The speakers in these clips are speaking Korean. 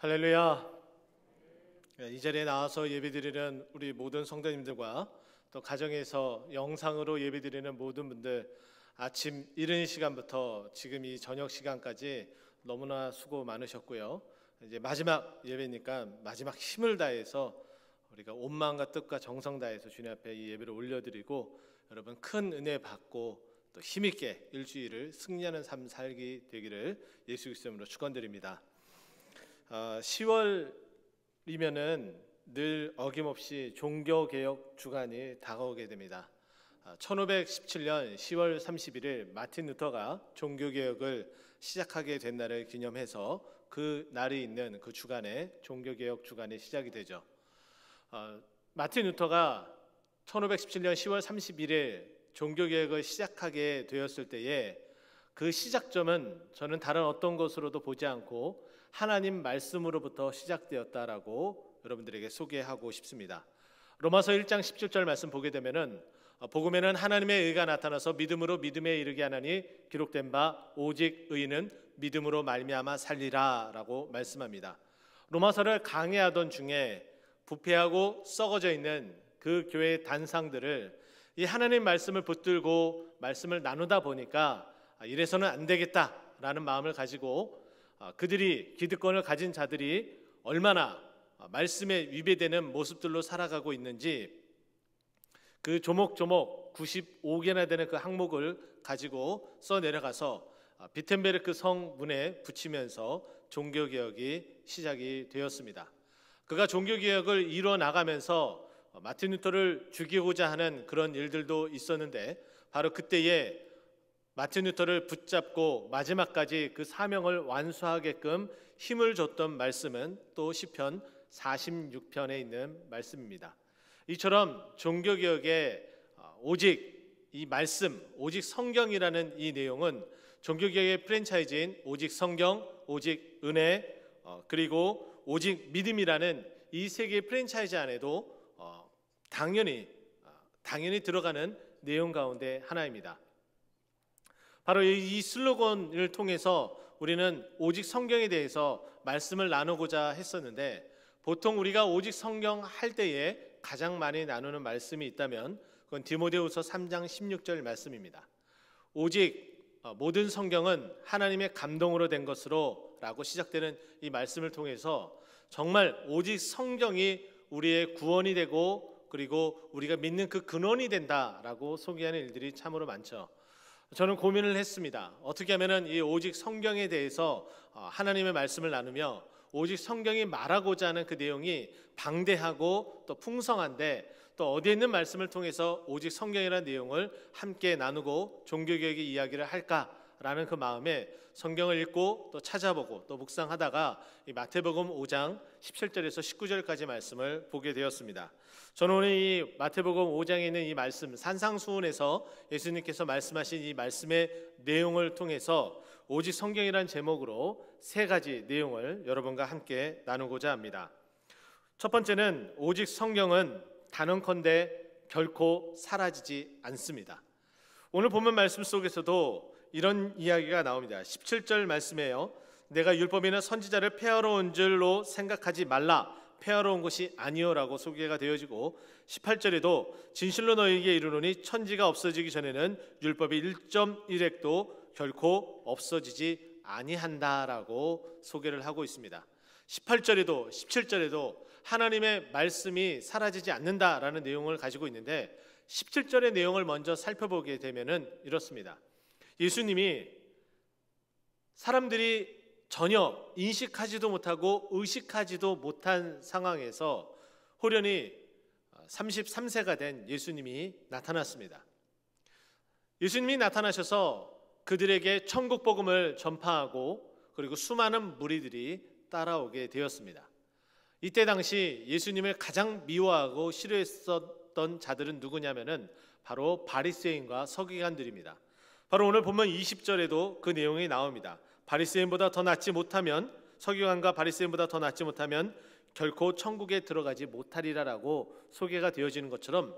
할렐루야. 이 자리에 나와서 예배드리는 우리 모든 성도님들과 또 가정에서 영상으로 예배드리는 모든 분들, 아침 이른 시간부터 지금 이 저녁 시간까지 너무나 수고 많으셨고요. 이제 마지막 예배니까 마지막 힘을 다해서 우리가 온 마음과 뜻과 정성 다해서 주님 앞에 이 예배를 올려드리고, 여러분 큰 은혜 받고 또 힘있게 일주일을 승리하는 삶 살기 되기를 예수 그리스도 이름으로 축원드립니다. 10월이면은 늘 어김없이 종교개혁 주간이 다가오게 됩니다. 1517년 10월 31일 마틴 루터가 종교개혁을 시작하게 된 날을 기념해서 그 날이 있는 그 주간에 종교개혁 주간이 시작이 되죠. 마틴 루터가 1517년 10월 31일 종교개혁을 시작하게 되었을 때에 그 시작점은 저는 다른 어떤 것으로도 보지 않고 하나님 말씀으로부터 시작되었다라고 여러분들에게 소개하고 싶습니다. 로마서 1장 17절 말씀 보게 되면은 복음에는 하나님의 의가 나타나서 믿음으로 믿음에 이르게 하나니 기록된 바 오직 의인은 믿음으로 말미암아 살리라라고 말씀합니다. 로마서를 강해하던 중에 부패하고 썩어져 있는 그 교회의 단상들을 이 하나님 말씀을 붙들고 말씀을 나누다 보니까 이래서는 안 되겠다라는 마음을 가지고 그들이 기득권을 가진 자들이 얼마나 말씀에 위배되는 모습들로 살아가고 있는지 그 조목조목 95개나 되는 그 항목을 가지고 써내려가서 비텐베르크 성문에 붙이면서 종교개혁이 시작이 되었습니다. 그가 종교개혁을 이루어 나가면서 마틴 루터를 죽이고자 하는 그런 일들도 있었는데, 바로 그때에 마틴 루터를 붙잡고 마지막까지 그 사명을 완수하게끔 힘을 줬던 말씀은 또 시편 46편에 있는 말씀입니다. 이처럼 종교개혁의 오직 이 말씀, 오직 성경이라는 이 내용은 종교개혁의 프랜차이즈인 오직 성경, 오직 은혜, 그리고 오직 믿음이라는 이 세 개의 프랜차이즈 안에도 당연히 들어가는 내용 가운데 하나입니다. 바로 이 슬로건을 통해서 우리는 오직 성경에 대해서 말씀을 나누고자 했었는데, 보통 우리가 오직 성경 할 때에 가장 많이 나누는 말씀이 있다면 그건 디모데후서 3장 16절 말씀입니다. 오직 모든 성경은 하나님의 감동으로 된 것으로 라고 시작되는 이 말씀을 통해서 정말 오직 성경이 우리의 구원이 되고 그리고 우리가 믿는 그 근원이 된다라고 소개하는 일들이 참으로 많죠. 저는 고민을 했습니다. 어떻게 하면은 이 오직 성경에 대해서 하나님의 말씀을 나누며 오직 성경이 말하고자 하는 그 내용이 방대하고 또 풍성한데, 또 어디에 있는 말씀을 통해서 오직 성경이라는 내용을 함께 나누고 종교개혁의 이야기를 할까라는 그 마음에 성경을 읽고 또 찾아보고 또 묵상하다가 이 마태복음 5장 17절에서 19절까지 말씀을 보게 되었습니다. 저는 오늘 이 마태복음 5장에 있는 이 말씀, 산상수훈에서 예수님께서 말씀하신 이 말씀의 내용을 통해서 오직 성경이라는 제목으로 세 가지 내용을 여러분과 함께 나누고자 합니다. 첫 번째는 오직 성경은 단언컨대 결코 사라지지 않습니다. 오늘 본문 말씀 속에서도 이런 이야기가 나옵니다. 17절 말씀이에요. 내가 율법이나 선지자를 폐하러 온 줄로 생각하지 말라. 폐하러 온 것이 아니오라고 소개가 되어지고, 18절에도 진실로 너희에게 이르노니 천지가 없어지기 전에는 율법이 1.1획도 결코 없어지지 아니한다라고 소개를 하고 있습니다. 18절에도 17절에도 하나님의 말씀이 사라지지 않는다라는 내용을 가지고 있는데, 17절의 내용을 먼저 살펴보게 되면은 이렇습니다. 예수님이 사람들이 전혀 인식하지도 못하고 의식하지도 못한 상황에서 호련히 33세가 된 예수님이 나타났습니다. 예수님이 나타나셔서 그들에게 천국 복음을 전파하고 그리고 수많은 무리들이 따라오게 되었습니다. 이때 당시 예수님을 가장 미워하고 싫어했었던 자들은 누구냐면은 바로 바리새인과 서기관들입니다. 바로 오늘 본문 20절에도 그 내용이 나옵니다. 바리새인보다 더 낫지 못하면, 서기관과 바리새인보다 더 낫지 못하면 결코 천국에 들어가지 못하리라라고 소개가 되어지는 것처럼,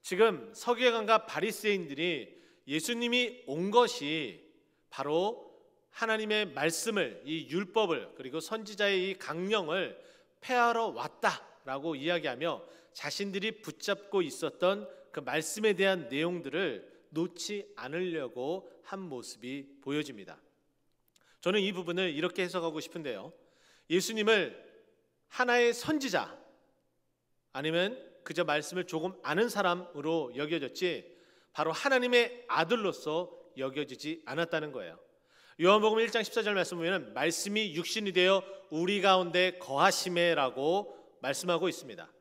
지금 서기관과 바리새인들이 예수님이 온 것이 바로 하나님의 말씀을, 이 율법을, 그리고 선지자의 이 강령을 폐하러 왔다라고 이야기하며 자신들이 붙잡고 있었던 그 말씀에 대한 내용들을 놓지 않으려고 한 모습이 보여집니다. 저는 이 부분을 이렇게 해석하고 싶은데요, 예수님을 하나의 선지자 아니면 그저 말씀을 조금 아는 사람으로 여겨졌지 바로 하나님의 아들로서 여겨지지 않았다는 거예요. 요한복음 1장 14절 말씀 보면 말씀이 육신이 되어 우리 가운데 거하시매라고 말씀하고 있습니다.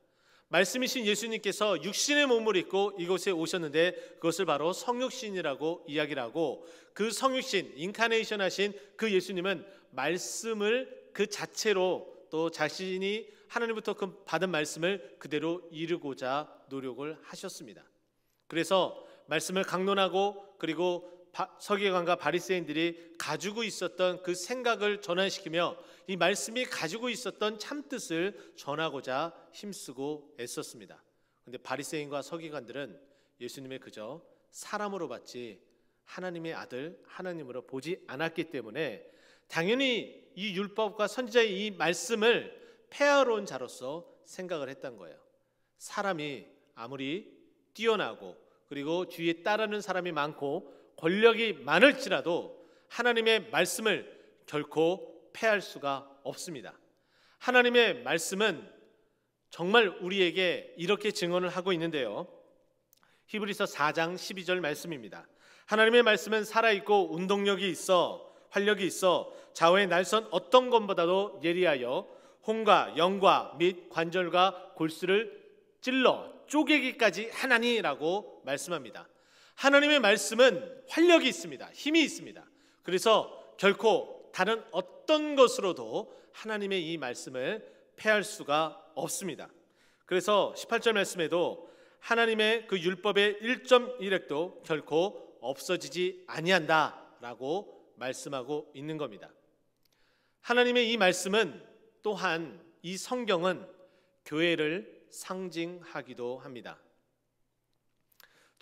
말씀이신 예수님께서 육신의 몸을 입고 이곳에 오셨는데 그것을 바로 성육신이라고 이야기를 하고, 그 성육신, 인카네이션 하신 그 예수님은 말씀을 그 자체로 또 자신이 하나님부터 그 받은 말씀을 그대로 이루고자 노력을 하셨습니다. 그래서 말씀을 강론하고 그리고 서기관과 바리새인들이 가지고 있었던 그 생각을 전환시키며 이 말씀이 가지고 있었던 참뜻을 전하고자 힘쓰고 애썼습니다. 그런데 바리새인과 서기관들은 예수님을 그저 사람으로 봤지 하나님의 아들 하나님으로 보지 않았기 때문에 당연히 이 율법과 선지자의 이 말씀을 폐하러 온 자로서 생각을 했던 거예요. 사람이 아무리 뛰어나고 그리고 주위에 따르는 사람이 많고 권력이 많을지라도 하나님의 말씀을 결코 폐할 수가 없습니다. 하나님의 말씀은 정말 우리에게 이렇게 증언을 하고 있는데요, 히브리서 4장 12절 말씀입니다. 하나님의 말씀은 살아있고 운동력이 있어 활력이 있어 좌우의 날선 어떤 것보다도 예리하여 혼과 영과 및 관절과 골수를 찔러 쪼개기까지 하나니라고 말씀합니다. 하나님의 말씀은 활력이 있습니다. 힘이 있습니다. 그래서 결코 다른 어떤 것으로도 하나님의 이 말씀을 폐할 수가 없습니다. 그래서 18절 말씀에도 하나님의 그 율법의 1.1획도 결코 없어지지 아니한다라고 말씀하고 있는 겁니다. 하나님의 이 말씀은 또한 이 성경은 교회를 상징하기도 합니다.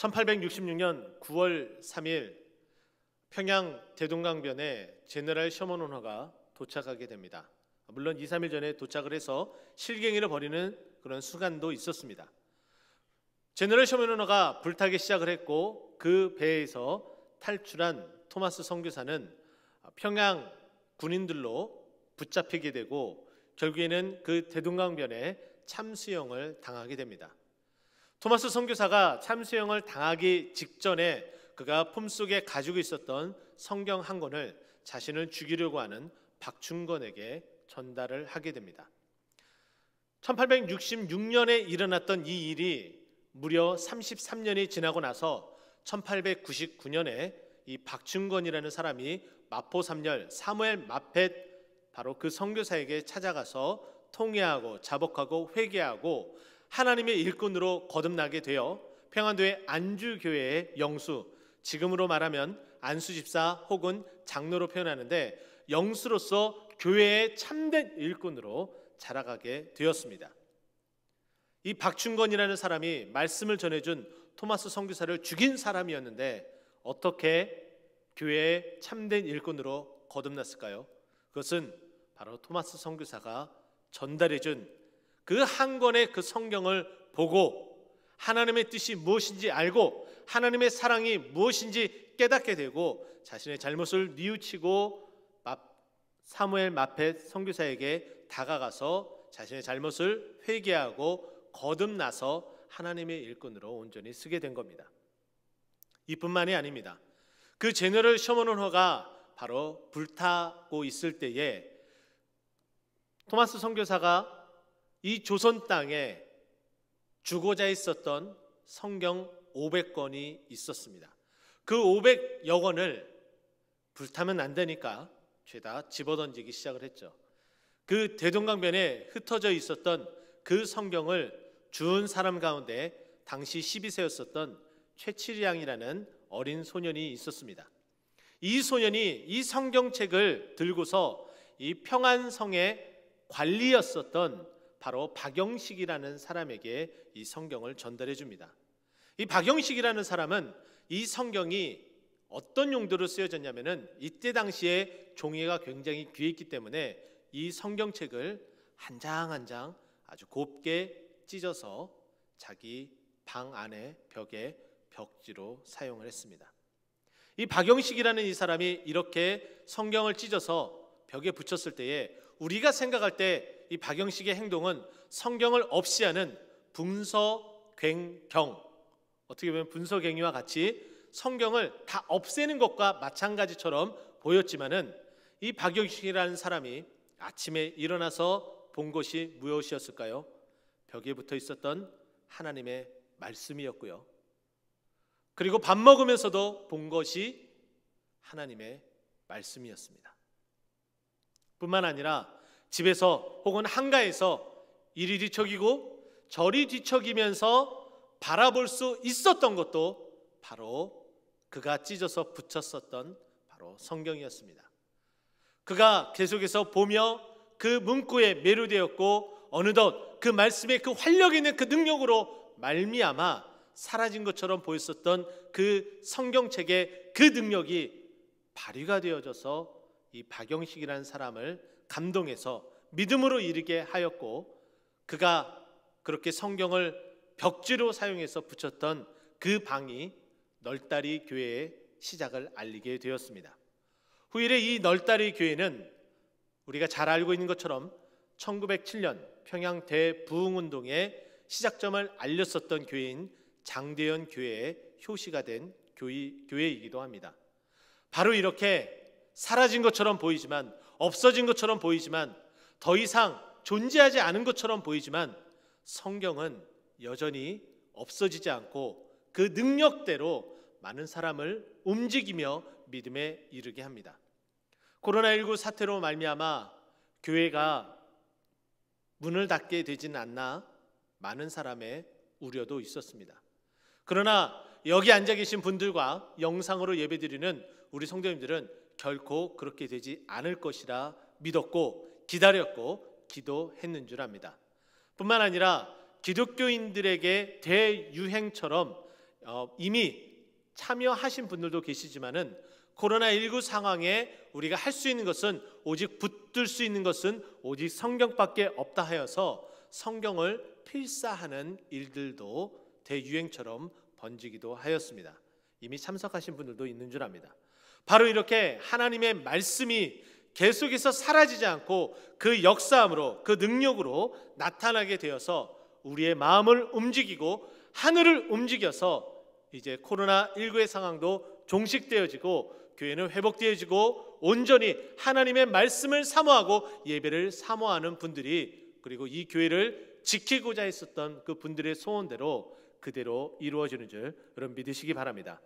1866년 9월 3일 평양 대동강변에 제너럴 셔먼운하가 도착하게 됩니다. 물론 2, 3일 전에 도착을 해서 실갱이를 벌이는 그런 순간도 있었습니다. 제너럴 셔먼운하가 불타기 시작을 했고 그 배에서 탈출한 토마스 선교사는 평양 군인들로 붙잡히게 되고 결국에는 그 대동강변에 참수형을 당하게 됩니다. 토마스 선교사가 참수형을 당하기 직전에 그가 품속에 가지고 있었던 성경 한 권을 자신을 죽이려고 하는 박충건에게 전달을 하게 됩니다. 1866년에 일어났던 이 일이 무려 33년이 지나고 나서 1899년에 이 박충건이라는 사람이 마포 3열 사무엘 마펫 바로 그 선교사에게 찾아가서 통회하고 자복하고 회개하고 하나님의 일꾼으로 거듭나게 되어 평안도의 안주교회의 영수, 지금으로 말하면 안수집사 혹은 장로로 표현하는데 영수로서 교회의 참된 일꾼으로 자라가게 되었습니다. 이 박충건이라는 사람이 말씀을 전해준 토마스 선교사를 죽인 사람이었는데 어떻게 교회의 참된 일꾼으로 거듭났을까요? 그것은 바로 토마스 선교사가 전달해준 그 한 권의 그 성경을 보고 하나님의 뜻이 무엇인지 알고 하나님의 사랑이 무엇인지 깨닫게 되고 자신의 잘못을 뉘우치고 사무엘 마펫 선교사에게 다가가서 자신의 잘못을 회개하고 거듭나서 하나님의 일꾼으로 온전히 쓰게 된 겁니다. 이뿐만이 아닙니다. 그 제너럴 셔먼운허가 바로 불타고 있을 때에 토마스 선교사가 이 조선 땅에 주고자 했었던 성경 500권이 있었습니다. 그 500여 권을 불타면 안 되니까 죄다 집어던지기 시작을 했죠. 그 대동강변에 흩어져 있었던 그 성경을 주운 사람 가운데 당시 12세였었던 최칠양이라는 어린 소년이 있었습니다. 이 소년이 이 성경책을 들고서 이 평안성의 관리였었던 바로 박영식이라는 사람에게 이 성경을 전달해 줍니다. 이 박영식이라는 사람은 이 성경이 어떤 용도로 쓰여졌냐면은 이때 당시에 종이가 굉장히 귀했기 때문에 이 성경책을 한 장 한 장 아주 곱게 찢어서 자기 방 안에 벽에 벽지로 사용을 했습니다. 이 박영식이라는 이 사람이 이렇게 성경을 찢어서 벽에 붙였을 때에 우리가 생각할 때 이 박영식의 행동은 성경을 없이 하는 분서괭경, 어떻게 보면 분서괭이와 같이 성경을 다 없애는 것과 마찬가지처럼 보였지만은 이 박영식이라는 사람이 아침에 일어나서 본 것이 무엇이었을까요? 벽에 붙어 있었던 하나님의 말씀이었고요. 그리고 밥 먹으면서도 본 것이 하나님의 말씀이었습니다. 뿐만 아니라 집에서 혹은 한가에서 이리 뒤척이고 저리 뒤척이면서 바라볼 수 있었던 것도 바로 그가 찢어서 붙였었던 바로 성경이었습니다. 그가 계속해서 보며 그 문구에 매료되었고 어느덧 그 말씀의 그 활력 있는 그 능력으로 말미암아 사라진 것처럼 보였었던 그 성경책의 그 능력이 발휘가 되어져서 이 박영식이라는 사람을 감동해서 믿음으로 이르게 하였고, 그가 그렇게 성경을 벽지로 사용해서 붙였던 그 방이 널다리 교회의 시작을 알리게 되었습니다. 후일에 이 널다리 교회는 우리가 잘 알고 있는 것처럼 1907년 평양 대부흥운동의 시작점을 알렸었던 교회인 장대현 교회의 효시가 된 교회이기도 합니다. 바로 이렇게 사라진 것처럼 보이지만, 없어진 것처럼 보이지만, 더 이상 존재하지 않은 것처럼 보이지만 성경은 여전히 없어지지 않고 그 능력대로 많은 사람을 움직이며 믿음에 이르게 합니다. 코로나19 사태로 말미암아 교회가 문을 닫게 되지는 않나 많은 사람의 우려도 있었습니다. 그러나 여기 앉아 계신 분들과 영상으로 예배드리는 우리 성도님들은 결코 그렇게 되지 않을 것이라 믿었고 기다렸고 기도했는 줄 압니다. 뿐만 아니라 기독교인들에게 대유행처럼 이미 참여하신 분들도 계시지만은 코로나19 상황에 우리가 할 수 있는 것은, 오직 붙들 수 있는 것은 오직 성경밖에 없다 하여서 성경을 필사하는 일들도 대유행처럼 번지기도 하였습니다. 이미 참석하신 분들도 있는 줄 압니다. 바로 이렇게 하나님의 말씀이 계속해서 사라지지 않고 그 역사함으로, 그 능력으로 나타나게 되어서 우리의 마음을 움직이고 하늘을 움직여서 이제 코로나19의 상황도 종식되어지고 교회는 회복되어지고 온전히 하나님의 말씀을 사모하고 예배를 사모하는 분들이, 그리고 이 교회를 지키고자 했었던 그 분들의 소원대로 그대로 이루어지는 줄 여러분 믿으시기 바랍니다.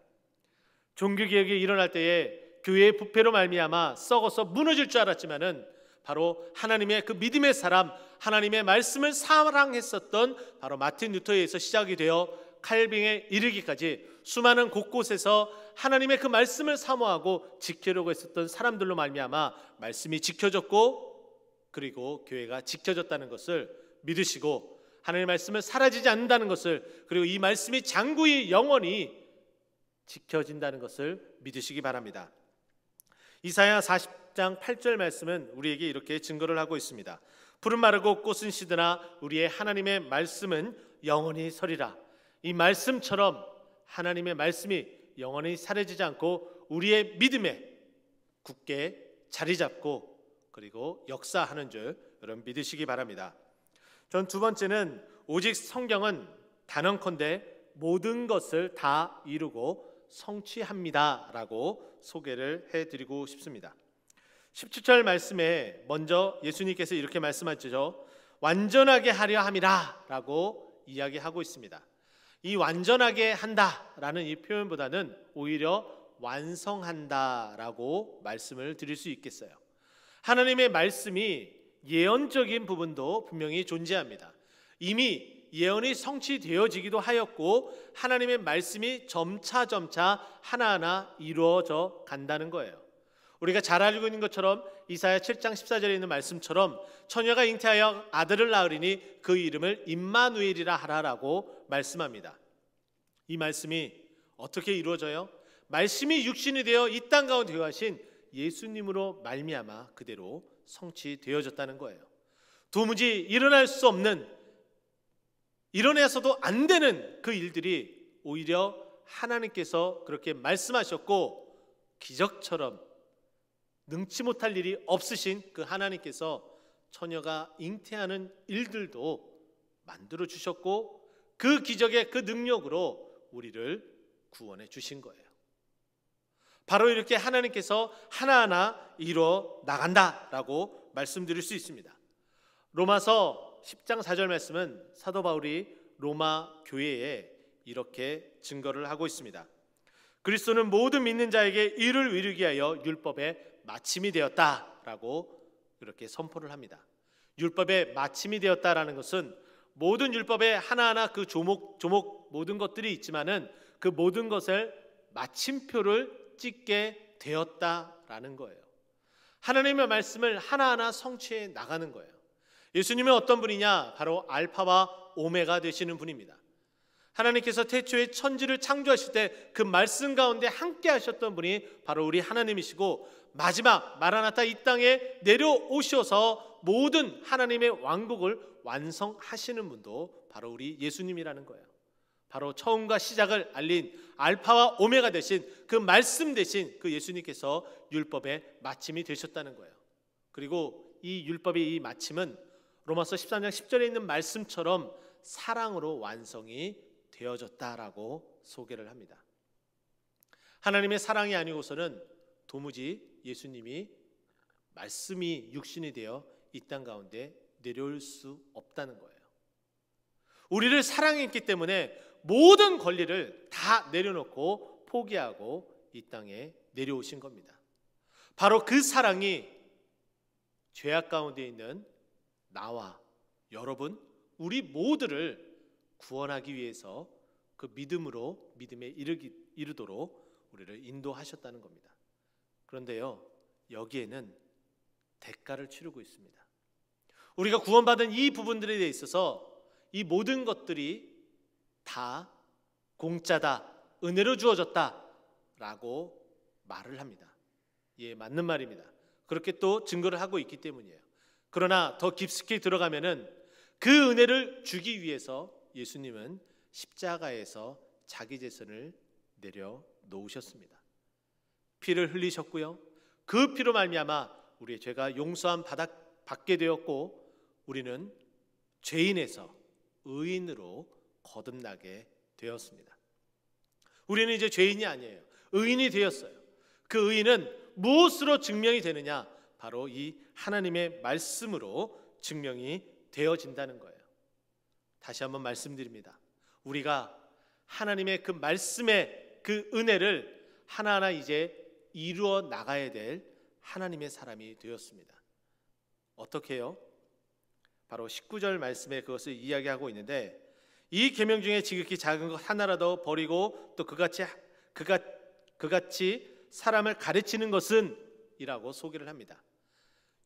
종교개혁이 일어날 때에 교회의 부패로 말미암아 썩어서 무너질 줄 알았지만은 바로 하나님의 그 믿음의 사람, 하나님의 말씀을 사랑했었던 바로 마틴 루터에 의해서 시작이 되어 칼빙에 이르기까지 수많은 곳곳에서 하나님의 그 말씀을 사모하고 지키려고 했었던 사람들로 말미암아 말씀이 지켜졌고, 그리고 교회가 지켜졌다는 것을 믿으시고, 하나님의 말씀을 사라지지 않는다는 것을, 그리고 이 말씀이 장구히 영원히 지켜진다는 것을 믿으시기 바랍니다. 이사야 40장 8절 말씀은 우리에게 이렇게 증거를 하고 있습니다. 푸른 마르고 꽃은 시드나 우리의 하나님의 말씀은 영원히 서리라. 이 말씀처럼 하나님의 말씀이 영원히 사라지지 않고 우리의 믿음에 굳게 자리 잡고 그리고 역사하는 줄 여러분 믿으시기 바랍니다. 전 두 번째는 오직 성경은 단언컨대 모든 것을 다 이루고 성취합니다 라고 소개를 해드리고 싶습니다. 17절 말씀에 먼저 예수님께서 이렇게 말씀하시죠. 완전하게 하려 함이라 라고 이야기하고 있습니다. 이 완전하게 한다라는 이 표현보다는 오히려 완성한다라고 말씀을 드릴 수 있겠어요. 하나님의 말씀이 예언적인 부분도 분명히 존재합니다. 이미 예언이 성취되어지기도 하였고 하나님의 말씀이 점차 하나하나 이루어져 간다는 거예요. 우리가 잘 알고 있는 것처럼 이사야 7장 14절에 있는 말씀처럼 처녀가 잉태하여 아들을 낳으리니 그 이름을 임마누엘이라 하라라고 말씀합니다. 이 말씀이 어떻게 이루어져요? 말씀이 육신이 되어 이 땅 가운데 거하신 예수님으로 말미암아 그대로 성취되어졌다는 거예요. 도무지 일어날 수 없는, 일어나서도 안 되는 그 일들이 오히려 하나님께서 그렇게 말씀하셨고, 기적처럼 능치 못할 일이 없으신 그 하나님께서 처녀가 잉태하는 일들도 만들어 주셨고, 그 기적의 그 능력으로 우리를 구원해 주신 거예요. 바로 이렇게 하나님께서 하나하나 이루어 나간다라고 말씀드릴 수 있습니다. 로마서 10장 4절 말씀은 사도 바울이 로마 교회에 이렇게 증거를 하고 있습니다. 그리스도는 모든 믿는 자에게 의를 이루게 하여 율법의 마침이 되었다라고 이렇게 선포를 합니다. 율법의 마침이 되었다라는 것은 모든 율법에 하나하나 그 조목 모든 것들이 있지만은 그 모든 것을 마침표를 찍게 되었다라는 거예요. 하나님의 말씀을 하나하나 성취해 나가는 거예요. 예수님은 어떤 분이냐? 바로 알파와 오메가 되시는 분입니다. 하나님께서 태초에 천지를 창조하실 때 그 말씀 가운데 함께 하셨던 분이 바로 우리 하나님이시고, 마지막 마라나타 이 땅에 내려오셔서 모든 하나님의 왕국을 완성하시는 분도 바로 우리 예수님이라는 거예요. 바로 처음과 시작을 알린 알파와 오메가 되신 그 말씀 되신 그 예수님께서 율법의 마침이 되셨다는 거예요. 그리고 이 율법의 이 마침은 로마서 13장 10절에 있는 말씀처럼 사랑으로 완성이 되어졌다라고 소개를 합니다. 하나님의 사랑이 아니고서는 도무지 예수님이 말씀이 육신이 되어 이 땅 가운데 내려올 수 없다는 거예요. 우리를 사랑했기 때문에 모든 권리를 다 내려놓고 포기하고 이 땅에 내려오신 겁니다. 바로 그 사랑이 죄악 가운데 있는 나와 여러분, 우리 모두를 구원하기 위해서 그 믿음에 이르도록 우리를 인도하셨다는 겁니다. 그런데요, 여기에는 대가를 치르고 있습니다. 우리가 구원받은 이 부분들에 대해 있어서 이 모든 것들이 다 공짜다, 은혜로 주어졌다 라고 말을 합니다. 예, 맞는 말입니다. 그렇게 또 증거를 하고 있기 때문이에요. 그러나 더 깊숙이 들어가면은 그 은혜를 주기 위해서 예수님은 십자가에서 자기 재선을 내려놓으셨습니다. 피를 흘리셨고요, 그 피로 말미암아 우리의 죄가 용서함 받게 되었고, 우리는 죄인에서 의인으로 거듭나게 되었습니다. 우리는 이제 죄인이 아니에요. 의인이 되었어요. 그 의인은 무엇으로 증명이 되느냐? 바로 이 하나님의 말씀으로 증명이 되어진다는 거예요. 다시 한번 말씀드립니다. 우리가 하나님의 그 말씀의 그 은혜를 하나하나 이제 이루어 나가야 될 하나님의 사람이 되었습니다. 어떻게 해요? 바로 19절 말씀에 그것을 이야기하고 있는데, 이 계명 중에 지극히 작은 것 하나라도 버리고 또 그같이 사람을 가르치는 것은 이라고 소개를 합니다.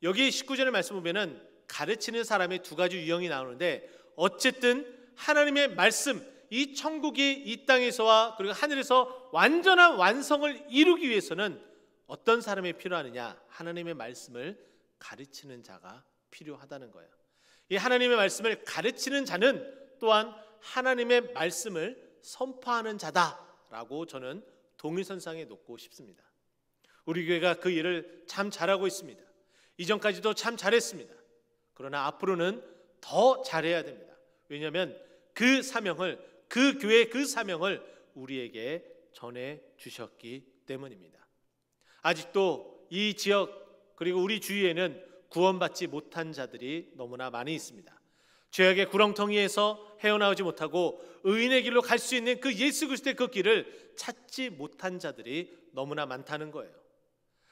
여기 19절의 말씀 보면은 가르치는 사람의 두 가지 유형이 나오는데, 어쨌든 하나님의 말씀, 이 천국이 이 땅에서와 그리고 하늘에서 완전한 완성을 이루기 위해서는 어떤 사람이 필요하느냐? 하나님의 말씀을 가르치는 자가 필요하다는 거예요. 이 하나님의 말씀을 가르치는 자는 또한 하나님의 말씀을 선포하는 자다라고 저는 동일선상에 놓고 싶습니다. 우리 교회가 그 일을 참 잘하고 있습니다. 이전까지도 참 잘했습니다. 그러나 앞으로는 더 잘해야 됩니다. 왜냐하면 그 사명을, 그 교회의 그 사명을 우리에게 전해 주셨기 때문입니다. 아직도 이 지역 그리고 우리 주위에는 구원받지 못한 자들이 너무나 많이 있습니다. 죄악의 구렁텅이에서 헤어나오지 못하고 의인의 길로 갈 수 있는 그 예수 그리스도의 그 길을 찾지 못한 자들이 너무나 많다는 거예요.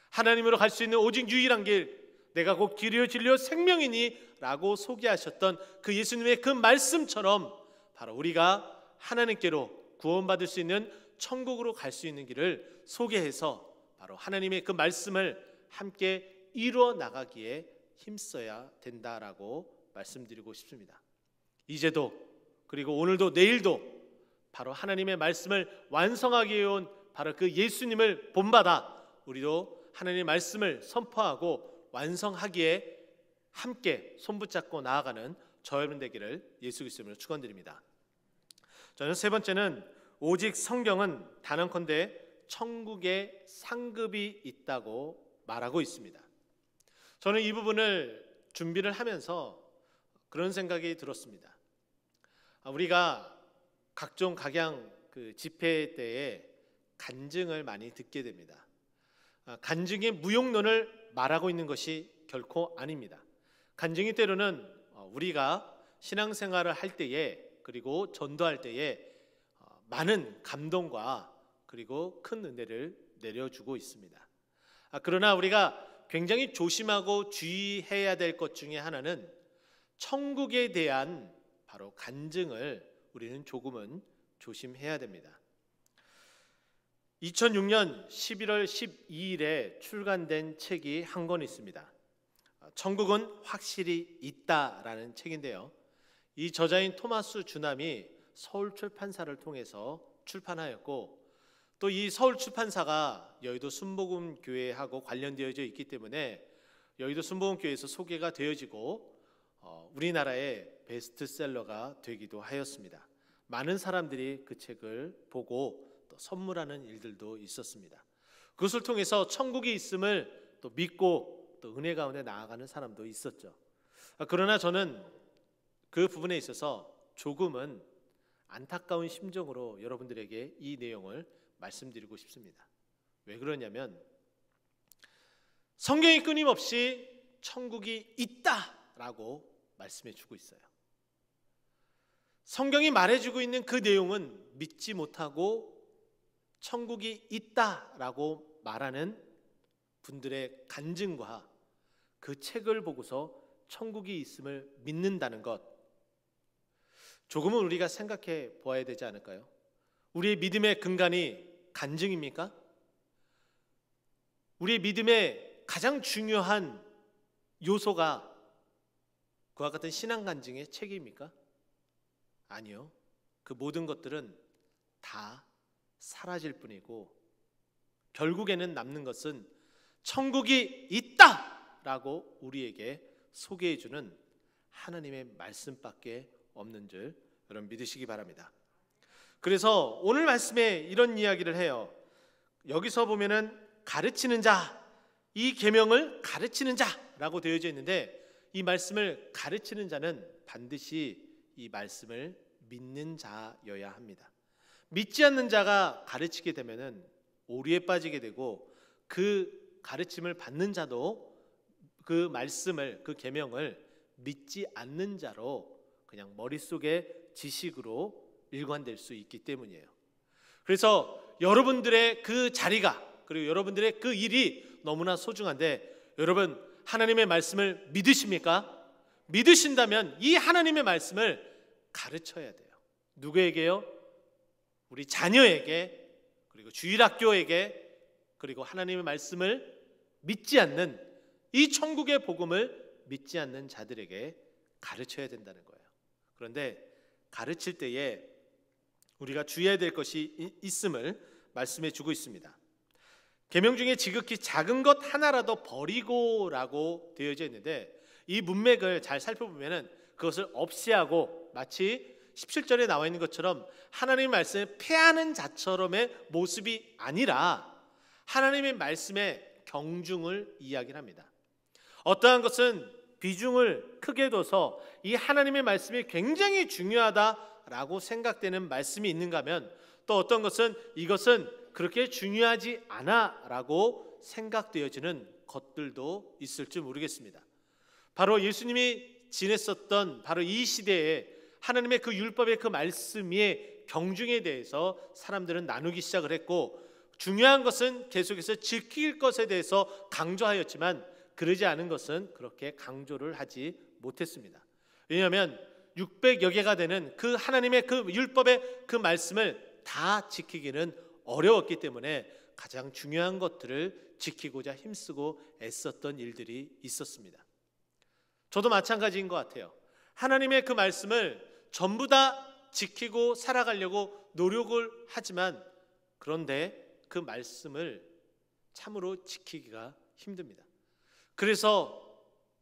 하나님으로 갈 수 있는 오직 유일한 길, 내가 곧 길이요 진리요 생명이니 라고 소개하셨던 그 예수님의 그 말씀처럼 바로 우리가 하나님께로 구원받을 수 있는 천국으로 갈 수 있는 길을 소개해서 바로 하나님의 그 말씀을 함께 이루어 나가기에 힘써야 된다라고 말씀드리고 싶습니다. 이제도 그리고 오늘도 내일도 바로 하나님의 말씀을 완성하기 위해 온 바로 그 예수님을 본받아 우리도 하나님의 말씀을 선포하고 완성하기에 함께 손붙잡고 나아가는 저 여러분 되기를 예수 그리스도로 축원드립니다. 저는 세 번째는 오직 성경은 단언컨대 천국에 상급이 있다고 말하고 있습니다. 저는 이 부분을 준비를 하면서 그런 생각이 들었습니다. 우리가 각종 각양 집회 때에 간증을 많이 듣게 됩니다. 간증의 무용론을 말하고 있는 것이 결코 아닙니다. 간증이 때로는 우리가 신앙생활을 할 때에 그리고 전도할 때에 많은 감동과 그리고 큰 은혜를 내려주고 있습니다. 그러나 우리가 굉장히 조심하고 주의해야 될 것 중에 하나는 천국에 대한 바로 간증을 우리는 조금은 조심해야 됩니다. 2006년 11월 12일에 출간된 책이 한 권 있습니다. 천국은 확실히 있다라는 책인데요. 이 저자인 토마스 주남이 서울 출판사를 통해서 출판하였고 또 이 서울 출판사가 여의도 순복음 교회하고 관련되어져 있기 때문에 여의도 순복음 교회에서 소개가 되어지고 우리나라의 베스트셀러가 되기도 하였습니다. 많은 사람들이 그 책을 보고 또 선물하는 일들도 있었습니다. 그것을 통해서 천국이 있음을 또 믿고 또 은혜 가운데 나아가는 사람도 있었죠. 그러나 저는 그 부분에 있어서 조금은 안타까운 심정으로 여러분들에게 이 내용을 말씀드리고 싶습니다. 왜 그러냐면 성경이 끊임없이 천국이 있다라고 말씀해 주고 있어요. 성경이 말해주고 있는 그 내용은 믿지 못하고 천국이 있다라고 말하는 분들의 간증과 그 책을 보고서 천국이 있음을 믿는다는 것, 조금은 우리가 생각해 보아야 되지 않을까요? 우리의 믿음의 근간이 간증입니까? 우리의 믿음의 가장 중요한 요소가 그와 같은 신앙 간증의 책입니까? 아니요. 그 모든 것들은 다 사라질 뿐이고 결국에는 남는 것은 천국이 있다라고 우리에게 소개해주는 하나님의 말씀밖에 없는 줄 여러분 믿으시기 바랍니다. 그래서 오늘 말씀에 이런 이야기를 해요. 여기서 보면은 가르치는 자, 이 계명을 가르치는 자라고 되어져 있는데 이 말씀을 가르치는 자는 반드시 이 말씀을 믿는 자여야 합니다. 믿지 않는 자가 가르치게 되면은 오류에 빠지게 되고 그 가르침을 받는 자도 그 말씀을 그 계명을 믿지 않는 자로 그냥 머릿속에 지식으로 일관될 수 있기 때문이에요. 그래서 여러분들의 그 자리가 그리고 여러분들의 그 일이 너무나 소중한데 여러분 하나님의 말씀을 믿으십니까? 믿으신다면 이 하나님의 말씀을 가르쳐야 돼요. 누구에게요? 우리 자녀에게 그리고 주일학교에게 그리고 하나님의 말씀을 믿지 않는 이 천국의 복음을 믿지 않는 자들에게 가르쳐야 된다는 거예요. 그런데 가르칠 때에 우리가 주의해야 될 것이 있음을 말씀해 주고 있습니다. 계명 중에 지극히 작은 것 하나라도 버리고라고 되어져 있는데 이 문맥을 잘 살펴보면 그것을 없애하고 마치 17절에 나와 있는 것처럼 하나님의 말씀을 폐하는 자처럼의 모습이 아니라 하나님의 말씀의 경중을 이야기를 합니다. 어떠한 것은 비중을 크게 둬서 이 하나님의 말씀이 굉장히 중요하다라고 생각되는 말씀이 있는가 하면 또 어떤 것은 이것은 그렇게 중요하지 않아라고 생각되어지는 것들도 있을지 모르겠습니다. 바로 예수님이 지냈었던 바로 이 시대에 하나님의 그 율법의 그 말씀의 경중에 대해서 사람들은 나누기 시작을 했고 중요한 것은 계속해서 지킬 것에 대해서 강조하였지만 그러지 않은 것은 그렇게 강조를 하지 못했습니다. 왜냐하면 600여 개가 되는 그 하나님의 그 율법의 그 말씀을 다 지키기는 어려웠기 때문에 가장 중요한 것들을 지키고자 힘쓰고 애썼던 일들이 있었습니다. 저도 마찬가지인 것 같아요. 하나님의 그 말씀을 전부 다 지키고 살아가려고 노력을 하지만 그런데 그 그 말씀을 참으로 지키기가 힘듭니다. 그래서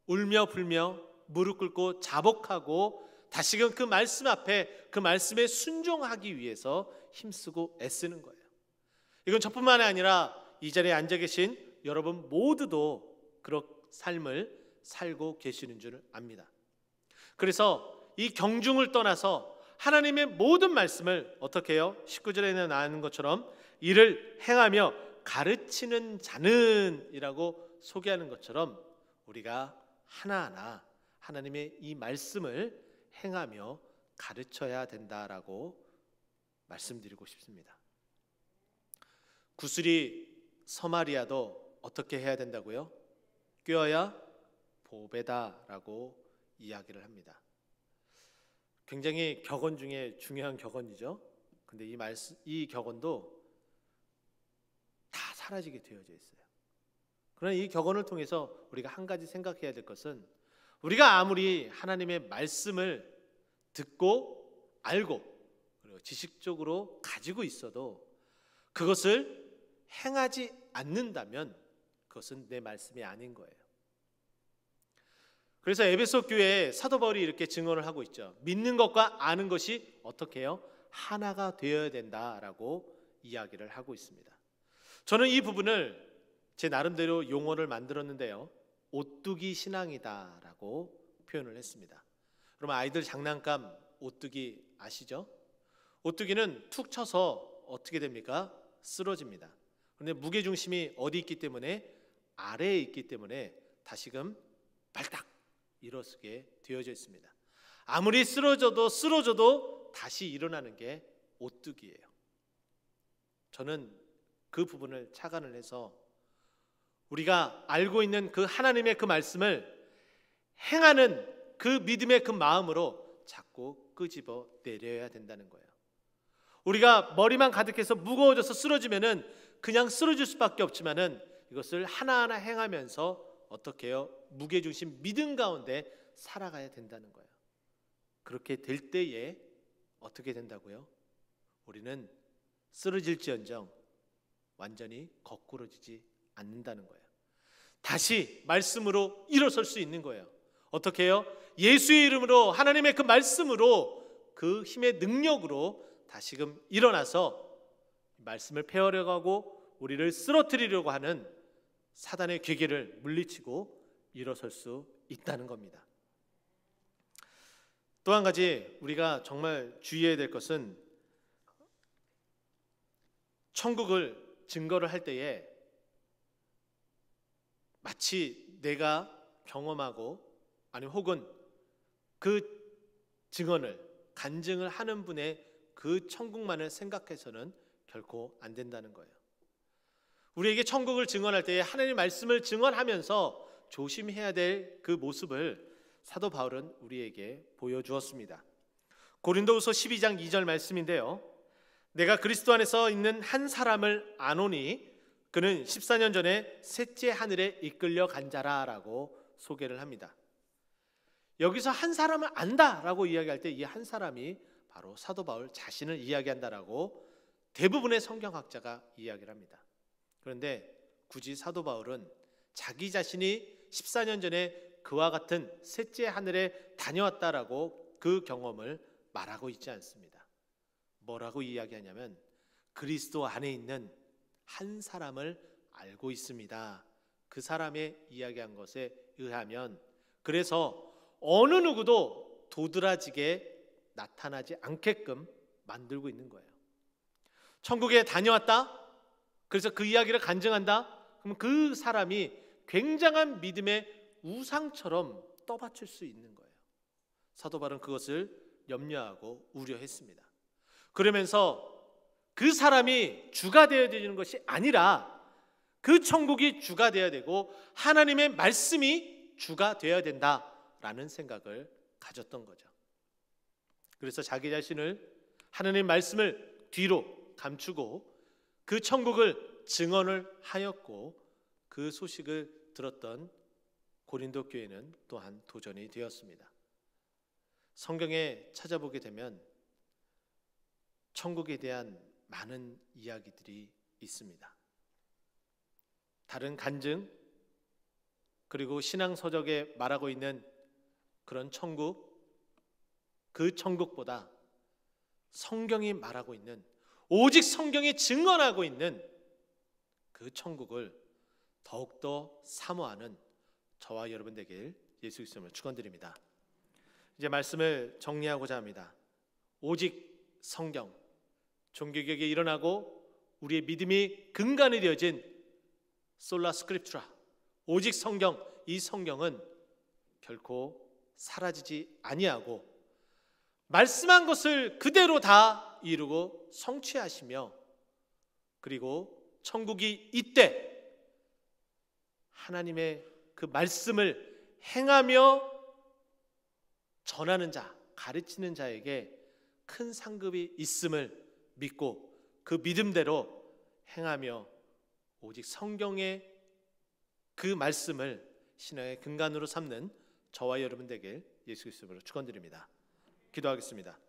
울며 불며 무릎 꿇고 자복하고 다시금 그 말씀 앞에 그 말씀에 순종하기 위해서 힘쓰고 애쓰는 거예요. 이건 저뿐만이 아니라 이 자리에 앉아 계신 여러분 모두도 그런 삶을 살고 계시는 줄 압니다. 그래서 이 경중을 떠나서 하나님의 모든 말씀을 어떻게 해요? 19절에 나오는 것처럼 이를 행하며 가르치는 자는 이라고 소개하는 것처럼 우리가 하나하나 하나님의 이 말씀을 행하며 가르쳐야 된다라고 말씀드리고 싶습니다. 구슬이 서마리아도 어떻게 해야 된다고요? 꿰어야 보배다라고 이야기를 합니다. 굉장히 격언 중에 중요한 격언이죠. 근데 이 격언도 다 사라지게 되어져 있어요. 그러나 이 격언을 통해서 우리가 한 가지 생각해야 될 것은 우리가 아무리 하나님의 말씀을 듣고 알고 그리고 지식적으로 가지고 있어도 그것을 행하지 않는다면 그것은 내 말씀이 아닌 거예요. 그래서 에베소 교회에 사도 바울이 이렇게 증언을 하고 있죠. 믿는 것과 아는 것이 어떻게 해요? 하나가 되어야 된다라고 이야기를 하고 있습니다. 저는 이 부분을 제 나름대로 용어를 만들었는데요. 오뚜기 신앙이다라고 표현을 했습니다. 그러면 아이들 장난감 오뚜기 아시죠? 오뚜기는 툭 쳐서 어떻게 됩니까? 쓰러집니다. 그런데 무게중심이 어디 있기 때문에 아래에 있기 때문에 다시금 발딱 일어서게 되어져 있습니다. 아무리 쓰러져도 다시 일어나는 게 오뚜기예요. 저는 그 부분을 착안을 해서 우리가 알고 있는 그 하나님의 그 말씀을 행하는 그 믿음의 그 마음으로 자꾸 끄집어 내려야 된다는 거예요. 우리가 머리만 가득해서 무거워져서 쓰러지면은 그냥 쓰러질 수밖에 없지만은 이것을 하나하나 행하면서 어떻게 해요? 무게중심 믿음 가운데 살아가야 된다는 거예요. 그렇게 될 때에 어떻게 된다고요? 우리는 쓰러질지언정 완전히 거꾸러지지 않는다는 거예요. 다시 말씀으로 일어설 수 있는 거예요. 어떻게 해요? 예수의 이름으로 하나님의 그 말씀으로 그 힘의 능력으로 다시금 일어나서 말씀을 폐허려고 우리를 쓰러뜨리려고 하는 사단의 괴계를 물리치고 일어설 수 있다는 겁니다. 또 한 가지 우리가 정말 주의해야 될 것은 천국을 증거를 할 때에 마치 내가 경험하고 아니면 혹은 그 증언을 간증을 하는 분의 그 천국만을 생각해서는 결코 안 된다는 거예요. 우리에게 천국을 증언할 때에 하나님의 말씀을 증언하면서 조심해야 될 그 모습을 사도 바울은 우리에게 보여주었습니다. 고린도후서 12장 2절 말씀인데요. 내가 그리스도 안에서 있는 한 사람을 아노니 그는 14년 전에 셋째 하늘에 이끌려 간 자라라고 소개를 합니다. 여기서 한 사람을 안다라고 이야기할 때 이 한 사람이 바로 사도 바울 자신을 이야기한다라고 대부분의 성경학자가 이야기를 합니다. 그런데 굳이 사도 바울은 자기 자신이 14년 전에 그와 같은 셋째 하늘에 다녀왔다라고 그 경험을 말하고 있지 않습니다. 뭐라고 이야기하냐면 그리스도 안에 있는 한 사람을 알고 있습니다. 그 사람의 이야기한 것에 의하면 그래서 어느 누구도 도드라지게 나타나지 않게끔 만들고 있는 거예요. 천국에 다녀왔다? 그래서 그 이야기를 간증한다? 그럼 그 사람이 굉장한 믿음의 우상처럼 떠받칠 수 있는 거예요. 사도 바울은 그것을 염려하고 우려했습니다. 그러면서 그 사람이 주가 되어야 되는 것이 아니라 그 천국이 주가 되어야 되고 하나님의 말씀이 주가 되어야 된다라는 생각을 가졌던 거죠. 그래서 자기 자신을 하나님의 말씀을 뒤로 감추고 그 천국을 증언을 하였고 그 소식을 들었던 고린도 교회는 또한 도전이 되었습니다. 성경에 찾아보게 되면 천국에 대한 많은 이야기들이 있습니다. 다른 간증 그리고 신앙 서적에 말하고 있는 그런 천국, 그 천국보다 성경이 말하고 있는, 오직 성경이 증언하고 있는 그 천국을 더욱더 사모하는 저와 여러분 되길 예수 그리스도로 축원드립니다. 이제 말씀을 정리하고자 합니다. 오직 성경, 종교개혁이 일어나고 우리의 믿음이 근간이 되어진 솔라 스크립투라, 오직 성경, 이 성경은 결코 사라지지 아니하고 말씀한 것을 그대로 다 이루고 성취하시며, 그리고 천국이 이때 하나님의 그 말씀을 행하며 전하는 자, 가르치는 자에게 큰 상급이 있음을 믿고 그 믿음대로 행하며 오직 성경의 그 말씀을 신앙의 근간으로 삼는 저와 여러분 되길 예수 그리스도로 축원드립니다. 기도하겠습니다.